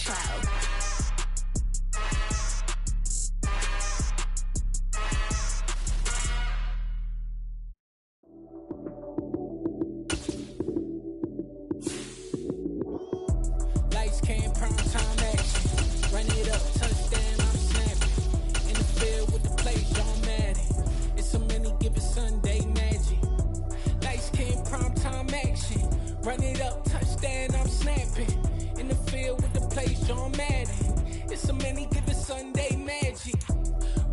Lights came, prime time action. Run it up, touchdown, I'm snapping. In the field with the play, John Madden. It's so many, give it Sunday magic. Lights came, prime time action. Run it up, touchdown, I'm snapping. In the field with the play, John Madden. It's so many, give it Sunday magic.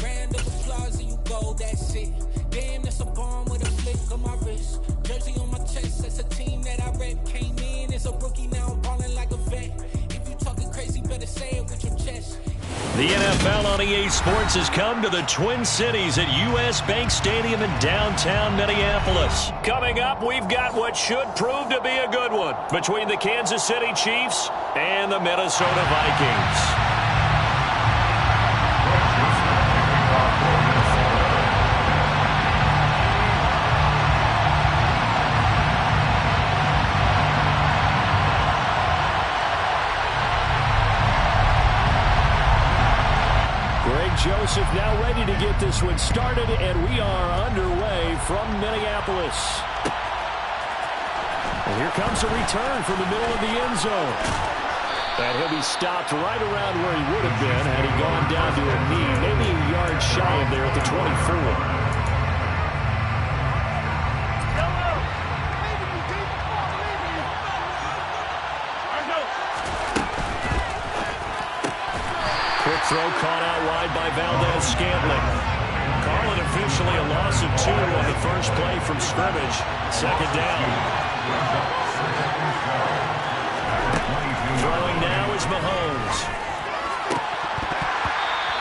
Round of applause and you go, that's it. Damn, that's a bomb with a flick on my wrist. Jersey on my chest, that's a team that I rep. Came in as a rookie, now I'm balling like a vet. If you talking crazy, better say it with your chest. The NFL on EA Sports has come to the Twin Cities at U.S. Bank Stadium in downtown Minneapolis. Coming up, we've got what should prove to be a good one between the Kansas City Chiefs and the Minnesota Vikings. Joseph now ready to get this one started, and we are underway from Minneapolis. And here comes a return from the middle of the end zone. And he'll be stopped right around where he would have been had he gone down to a knee, maybe a yard shy of there at the 24. Throw caught out wide by Valdez-Scantling. Call it officially a loss of 2 on the first play from scrimmage. Second down. Throwing now is Mahomes.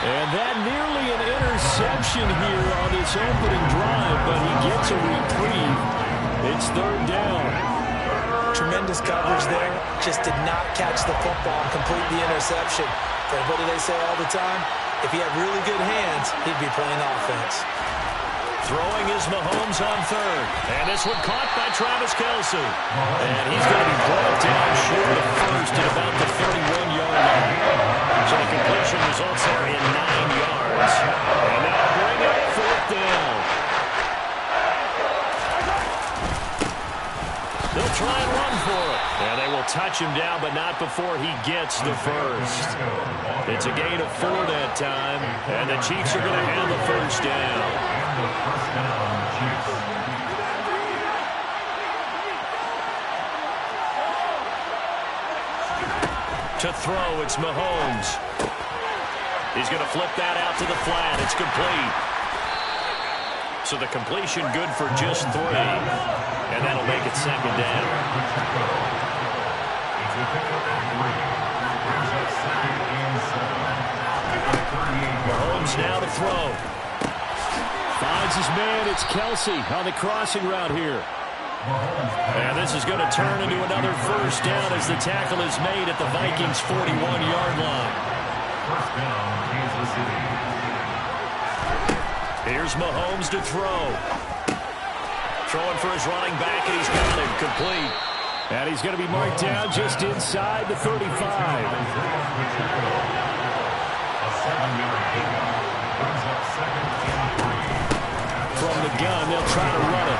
And that nearly an interception here on this opening drive, but he gets a reprieve. It's third down. Tremendous coverage there. Just did not catch the football and complete the interception. But what do they say all the time? If he had really good hands, he'd be playing offense. Throwing is Mahomes on third. And this one caught by Travis Kelce. And he's going to be brought down short of first at about the 31-yard line. So the completion results there in 9 yards. And that'll bring up fourth down. They'll try and run for it. And they will touch him down, but not before he gets the first. It's a gain of 4 that time, and the Chiefs are going to have the first down. To throw, it's Mahomes. He's going to flip that out to the flat. It's complete. So the completion good for just 3. And that'll make it second down. Mahomes now to throw. Finds his man. It's Kelce on the crossing route here. And this is going to turn into another first down as the tackle is made at the Vikings' 41-yard line. Here's Mahomes to throw. Throwing for his running back, and he's got it complete. And he's going to be marked down just inside the 35. From the gun, they'll try to run it.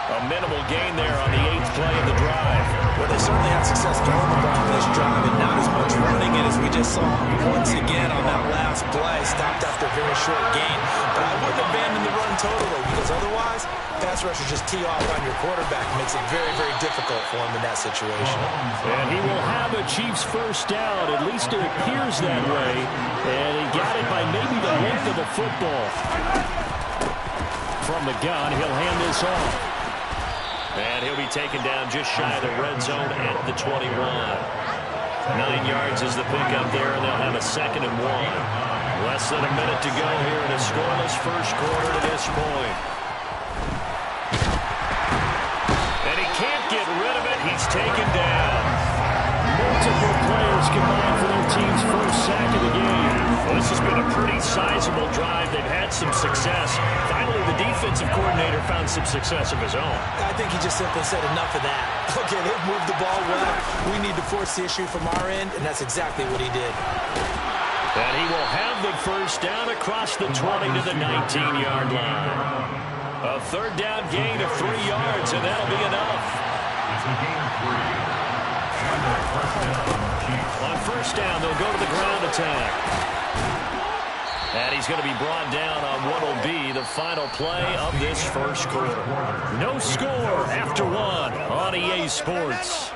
A minimal gain there on the 8th play of the drive. Well, they certainly had success throwing the ball on this drive, and not as much running it as we just saw once again on that last play. Stopped after a very short gain. But I wouldn't abandon the run totally, because otherwise, pass rushers just tee off on your quarterback. Makes it very, very difficult for him in that situation. And he will have a Chiefs first down. At least it appears that way. And he got it by maybe the length of the football. From the gun, he'll hand this off. And he'll be taken down just shy of the red zone at the 21. 9 yards is the pickup there, and they'll have a 2nd and 1. Less than a minute to go here in a scoreless first quarter to this point. And he can't get rid of it. He's taken down. Multiple players yards combined for their team's first sack of the game. Well, this has been a pretty sizable drive. They've had some success. Finally, the defensive coordinator found some success of his own. I think he just simply said enough of that. Okay, they've moved the ball well. We need to force the issue from our end, and that's exactly what he did. And he will have the first down across the 20 to the 19-yard line. A third down gain of 3 yards, and that'll be enough. On first down, they'll go to the ground attack. And he's going to be brought down on what will be the final play of this first quarter. No score after 1 on EA Sports.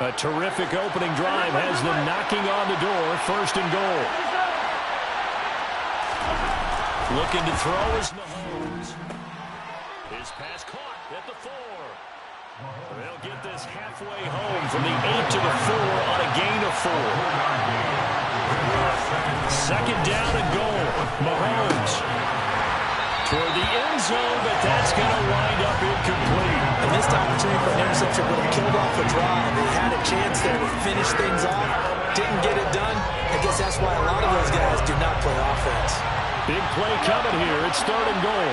A terrific opening drive has them knocking on the door. First and goal. Looking to throw is Mahomes. His pass caught at the 4. They'll get this halfway home from the 8 to the 4 on a gain of 4. Second down and goal. Mahomes toward the end zone, but that's going to wind up incomplete. A missed opportunity for an interception would have killed off a drive. They had a chance there to finish things off. Didn't get it done. I guess that's why a lot of those guys do not play offense. Big play coming here. It's third and goal.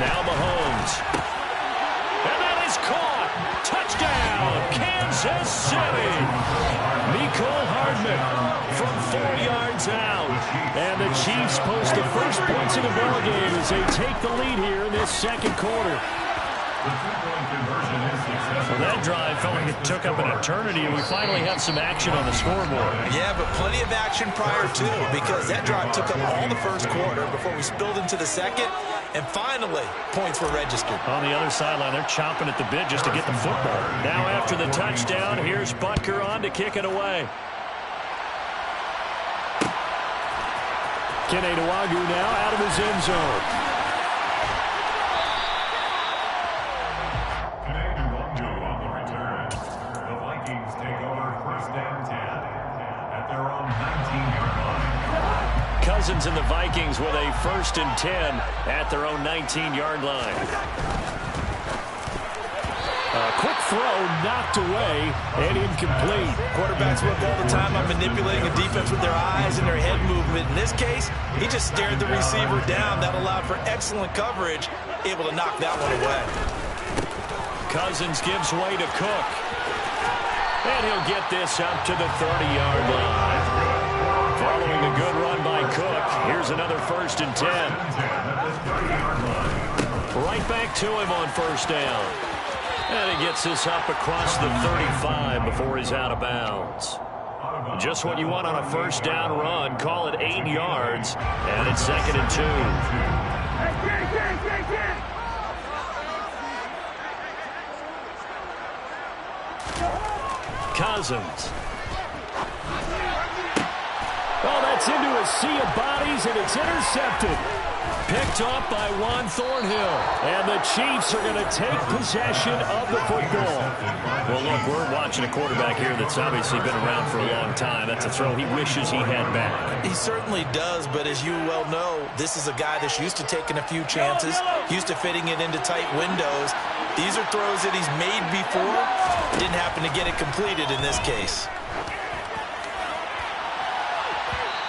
Now Mahomes. And that is caught. Touchdown, Kansas City. Nicole Hardman from 4 yards out. And the Chiefs post the first points in the ballgame as they take the lead here in this second quarter. Well, that drive felt like it took up an eternity, and we finally have some action on the scoreboard. Yeah, but plenty of action prior to, because that drive took up all the first quarter before we spilled into the second, and finally, points were registered. On the other sideline, they're chomping at the bit just to get the football. Now after the touchdown, here's Butker on to kick it away. Kene Nwagu now out of his end zone. Cousins and the Vikings with a 1st and 10 at their own 19-yard line. A quick throw knocked away and incomplete. Quarterbacks work all the time on manipulating a defense with their eyes and their head movement. In this case, he just stared the receiver down. That allowed for excellent coverage, able to knock that one away. Cousins gives way to Cook. And he'll get this up to the 30-yard line. Following a good run by Cook, here's another 1st and 10. Right back to him on first down. And he gets this up across the 35 before he's out of bounds. Just what you want on a first down run. Call it 8 yards, and it's 2nd and 2. Cousins. Oh, that's into a sea of bodies, and it's intercepted. Picked off by Juan Thornhill. And the Chiefs are going to take possession of the football. Well, look, we're watching a quarterback here that's obviously been around for a long time. That's a throw he wishes he had back. He certainly does, but as you well know, this is a guy that's used to taking a few chances, used to fitting it into tight windows. These are throws that he's made before. Didn't happen to get it completed in this case.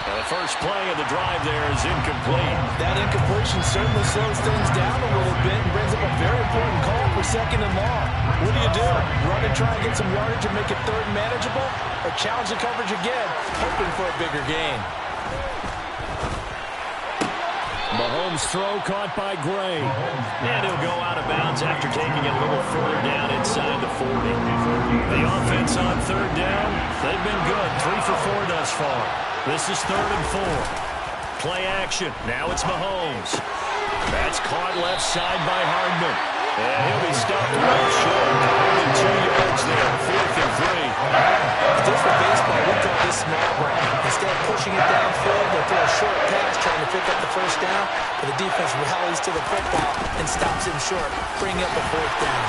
The first play of the drive there is incomplete. That incompletion certainly slows things down a little bit and brings up a very important call for 2nd and long. What do? Run and try and get some yardage and make it 3rd and manageable? Or challenge the coverage again, hoping for a bigger gain? Mahomes' throw caught by Gray. And he'll go out of bounds after taking it a little further down inside the 40. The offense on 3rd down, they've been good. 3 for 4 thus far. This is 3rd and 4. Play action. Now it's Mahomes. That's caught left side by Hardman. And he'll be stopped well short. Only 2 yards there. 4th and 3. Just for baseball, we call this small ball. Instead of pushing it downfield, they throw a short pass trying to pick up the first down. But the defense rallies to the football and stops him short, bringing up a 4th down.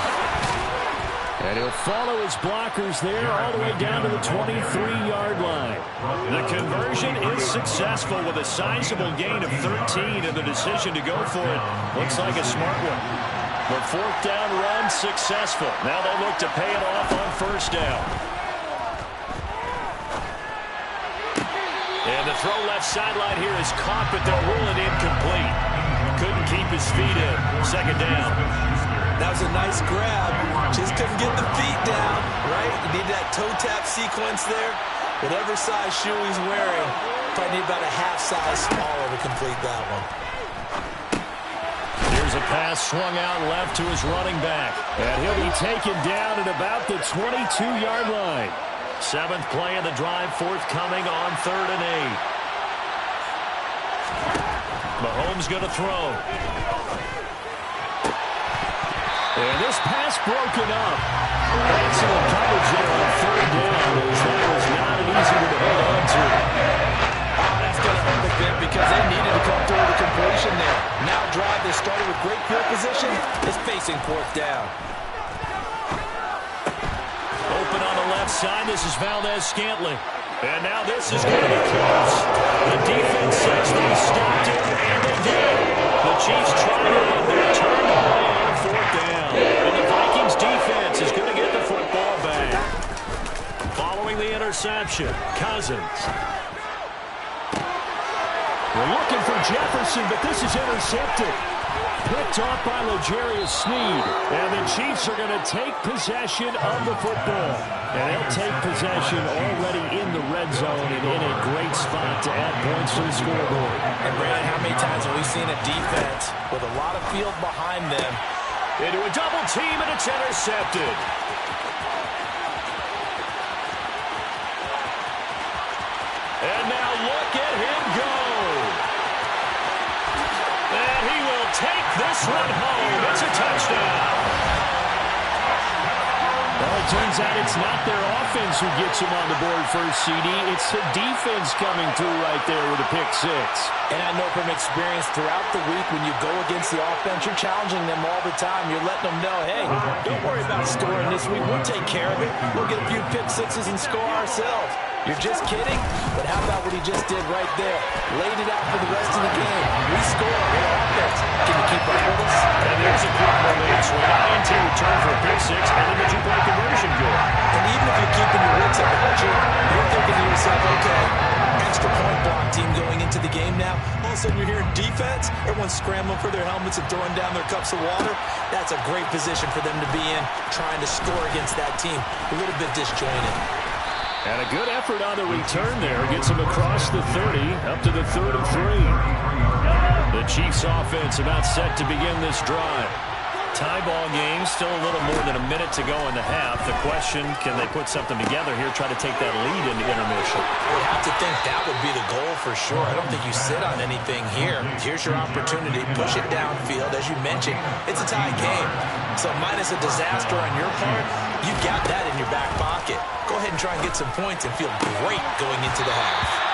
And he'll follow his blockers there all the way down to the 23-yard line. The conversion is successful with a sizable gain of 13, and the decision to go for it looks like a smart one. The fourth down run successful. Now they look to pay it off on first down. And the throw left sideline here is caught, but they'll rule it incomplete. Couldn't keep his feet in. Second down. That was a nice grab. Just couldn't get the feet down, right? You need that toe tap sequence there. Whatever size shoe he's wearing, probably need about a half size smaller to complete that one. Here's a pass swung out left to his running back. And he'll be taken down at about the 22-yard line. Seventh play of the drive forthcoming on 3rd and 8. Mahomes going to throw. And this pass broken up. Excellent coverage there on 3rd down, as that was not an easy one to hold on to. That's going to hurt a bit because they needed to come through with a completion there. Now drive that started with great field position is facing 4th down. Open on the left side. This is Valdez-Scantling. And now this is going to be close. The defense says they stopped it, and they did. The Chiefs trying to run their turn to play on 4th down. And the Vikings defense is going to get the football back. Following the interception, Cousins. We're looking for Jefferson, but this is intercepted. Picked off by L'Jarius Sneed. And the Chiefs are going to take possession of the football. And they'll take possession already in the red zone and in a great spot to add points to the scoreboard. And Brad, how many times have we seen a defense with a lot of field behind them into a double team, and it's intercepted. And now look at him go. And he will take this one home. It's a touchdown. Well, it turns out it's not their offense who gets him on the board first, CD. It's the defense coming through right there with a pick six. And I know from experience throughout the week when you go against the offense, you're challenging them all the time. You're letting them know, hey, don't worry about scoring this week. We'll take care of it. We'll get a few pick sixes and score ourselves. You're just kidding? But how about what he just did right there? Laid it out for the rest of the game. We score on offense. Can you keep up with us? And there's a quick moment. So an INT return for a pick six, and then the two-point conversion good. And even if you're keeping your wits about you, you're thinking to yourself, okay, extra point block team going into the game now. All of a sudden you're hearing defense. Everyone's scrambling for their helmets and throwing down their cups of water. That's a great position for them to be in, trying to score against that team. A little bit disjointed. And a good effort on the return there. Gets him across the 30, up to the 33. The Chiefs offense about set to begin this drive. Tie ball game, still a little more than a minute to go in the half. The question, can they put something together here, try to take that lead into intermission? You have to think that would be the goal for sure. I don't think you sit on anything here. Here's your opportunity. Push it downfield. As you mentioned, it's a tie game. So minus a disaster on your part, you got that in your back pocket. Go ahead and try and get some points and feel great going into the half.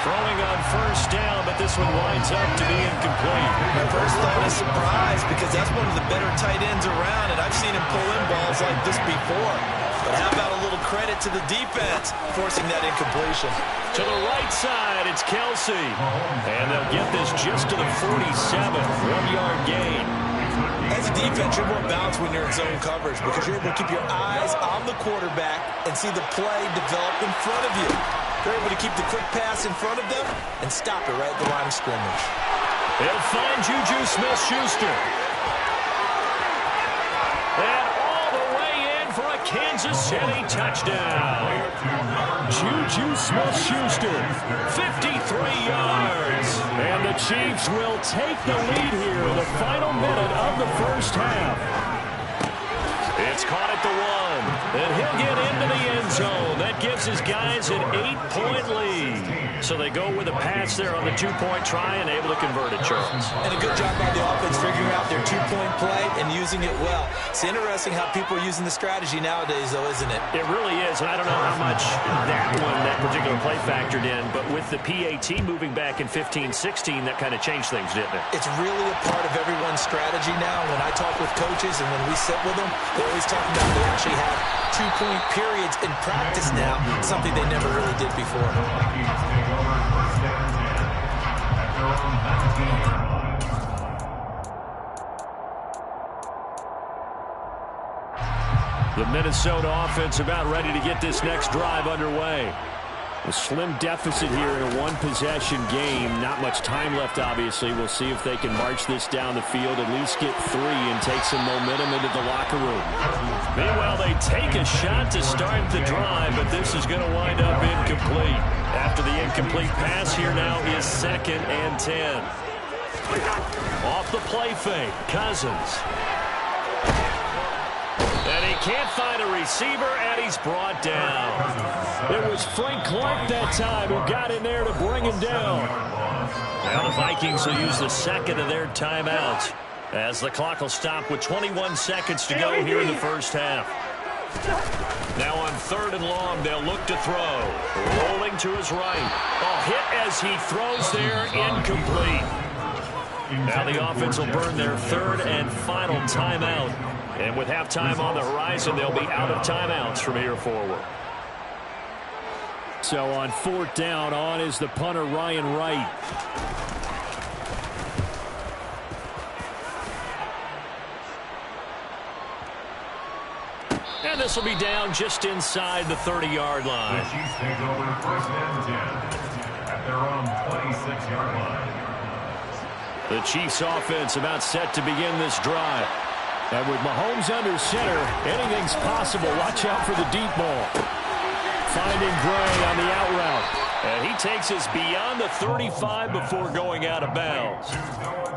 Throwing on first down, but this one winds up to be incomplete. My first thought is surprise because that's one of the better tight ends around, and I've seen him pull in balls like this before. But how about a little credit to the defense forcing that incompletion? To the right side, it's Kelsey. And they'll get this just to the 47, 1-yard gain. As a defense, you're more balanced when you're in zone coverage because you're able to keep your eyes on the quarterback and see the play develop in front of you. They're able to keep the quick pass in front of them and stop it right at the line of scrimmage. They'll find Juju Smith-Schuster. And all the way in for a Kansas City touchdown. Juju Smith-Schuster, 53 yards. And the Chiefs will take the lead here in the final minute of the first half. It's caught at the 1, and he'll get into the end zone. That gives gives his guys an 8-point lead. So they go with a pass there on the 2-point try and able to convert it, Charles. And a good job by the offense figuring out their 2-point play and using it well. It's interesting how people are using the strategy nowadays, though, isn't it? It really is, and I don't know how much that particular play factored in, but with the PAT moving back in 15-16, that kind of changed things, didn't it? It's really a part of everyone's strategy now. When I talk with coaches and when we sit with them, they're always talking about they actually have 2-point periods in practice now, something they never really did before. The Minnesota offense about ready to get this next drive underway. A slim deficit here in a one-possession game. Not much time left, obviously. We'll see if they can march this down the field, at least get 3, and take some momentum into the locker room. Meanwhile, they take a shot to start the drive, but this is going to wind up incomplete. After the incomplete pass, here now is 2nd and 10. Off the play fake, Cousins. And he can't find a receiver, and he's brought down. It was Frank Clark that time who got in there to bring him down. Now the Vikings will use the 2nd of their timeouts as the clock will stop with 21 seconds to go here in the first half. Now on 3rd and long, they'll look to throw. Rolling to his right. A hit as he throws there, incomplete. Now the offense will burn their 3rd and final timeout. And with halftime on the horizon, they'll be out of timeouts from here forward. So on 4th down, on is the punter, Ryan Wright. And this will be down just inside the 30-yard line. The Chiefs take over 1st and 10 at their own 26-yard line. The Chiefs offense about set to begin this drive. And with Mahomes under center, anything's possible. Watch out for the deep ball. Finding Gray on the out route. And he takes us beyond the 35 before going out of bounds.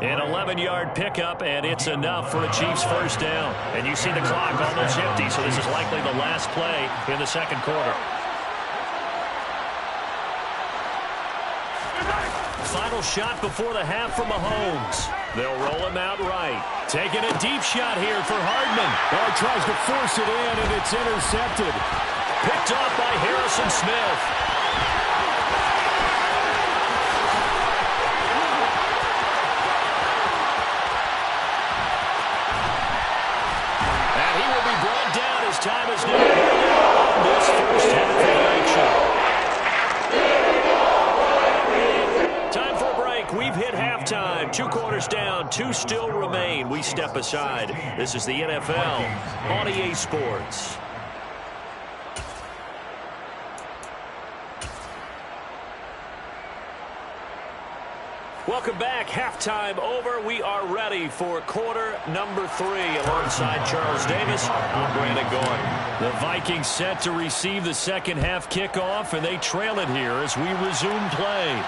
An 11-yard pickup, and it's enough for a Chiefs first down. And you see the clock almost empty, so this is likely the last play in the 2nd quarter. Final shot before the half from Mahomes. They'll roll him out right. Taking a deep shot here for Hardman. Oh, tries to force it in, and it's intercepted. Picked off by Harrison Smith. And he will be brought down as time is near on this first half of action. Time for a break. We've hit halftime. 2 quarters down. 2 still remain. We step aside. This is the NFL on EA Sports. Welcome back. Halftime over. We are ready for quarter number 3. Alongside Charles Davis, I'm Brandon Gordon. The Vikings set to receive the second half kickoff, and they trail it here as we resume play.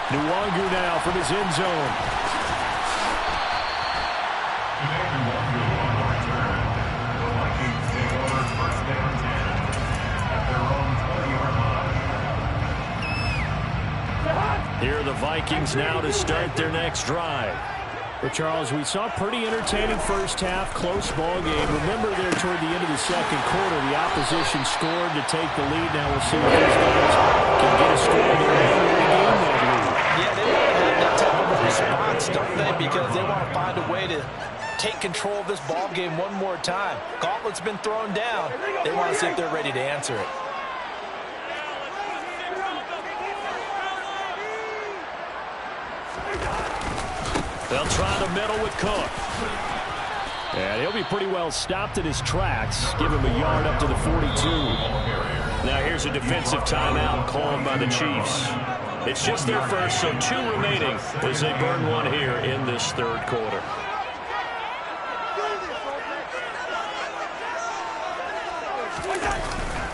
Nwangu now from his end zone. The Vikings take over 1st and 10 at their own 20-yard line. Here are the Vikings now to start their next drive. Well, Charles, we saw pretty entertaining first half, close ball game. Remember there toward the end of the 2nd quarter, the opposition scored to take the lead. Now we'll see if these guys can get a score there and regain that lead. Yeah, they want to have that type of a response, don't they? Because they want to find a way to take control of this ball game one more time. Gauntlet's been thrown down. They want to see if they're ready to answer it. They'll try the middle with Cook. And he'll be pretty well stopped in his tracks. Give him a yard up to the 42. Now here's a defensive timeout called by the Chiefs. It's just their first, so 2 remaining as they burn one here in this 3rd quarter.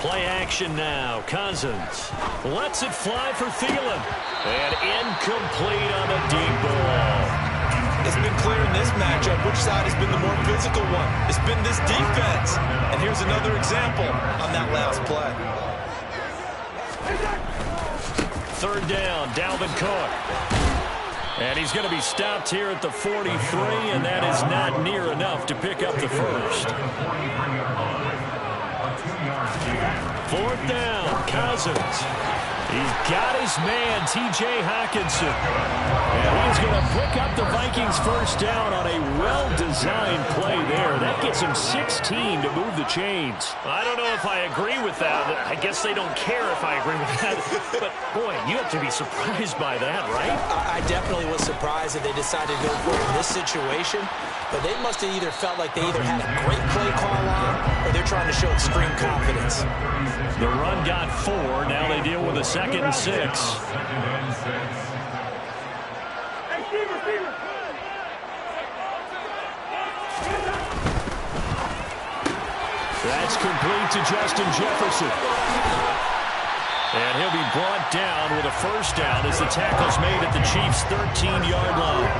Play action now. Cousins lets it fly for Thielen. And incomplete on the deep ball. It's been clear in this matchup which side has been the more physical one. It's been this defense. And here's another example on that last play. Third down, Dalvin Cook. And he's going to be stopped here at the 43, and that is not near enough to pick up the first. Fourth down, Cousins. He's got his man, T.J. Hockenson. And he's going to pick up the Vikings first down on a well-designed play there. That gets him 16 to move the chains. I don't know if I agree with that. I guess they don't care if I agree with that. But, boy, you have to be surprised by that, right? I definitely was surprised that they decided to go for it in this situation. But they must have either felt like they either had a great play call on or they're trying to show extreme confidence. The run got 4. Now they deal with a 2nd and 6. That's complete to Justin Jefferson. And he'll be brought down with a first down as the tackle's made at the Chiefs' 13-yard line.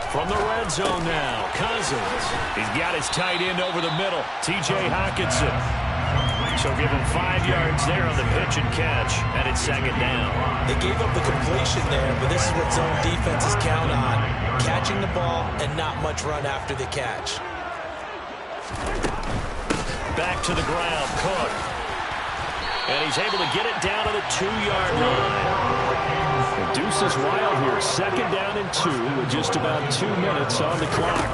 From the red zone now, Cousins. He's got his tight end over the middle, T.J. Hockenson. So give him 5 yards there on the pitch and catch, and it's 2nd down. They gave up the completion there, but this is what zone defenses count on. Catching the ball and not much run after the catch. Back to the ground, Cook. And he's able to get it down to the 2-yard line. The deuce is wild here. 2nd down and 2 with just about 2 minutes on the clock.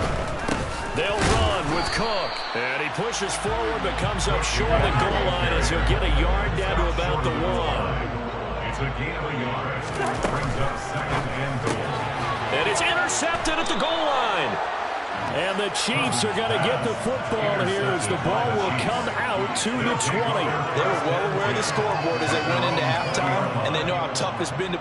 They'll run with Cook. And he pushes forward but comes up short of the goal line as he'll get a yard down to about the 1. It's a gain of a yard. Brings up 2nd and goal. And it's intercepted at the goal line. And the Chiefs are going to get the football here as the ball will come out to the 20. They were well aware of the scoreboard as they went into halftime, and they know how tough it's been to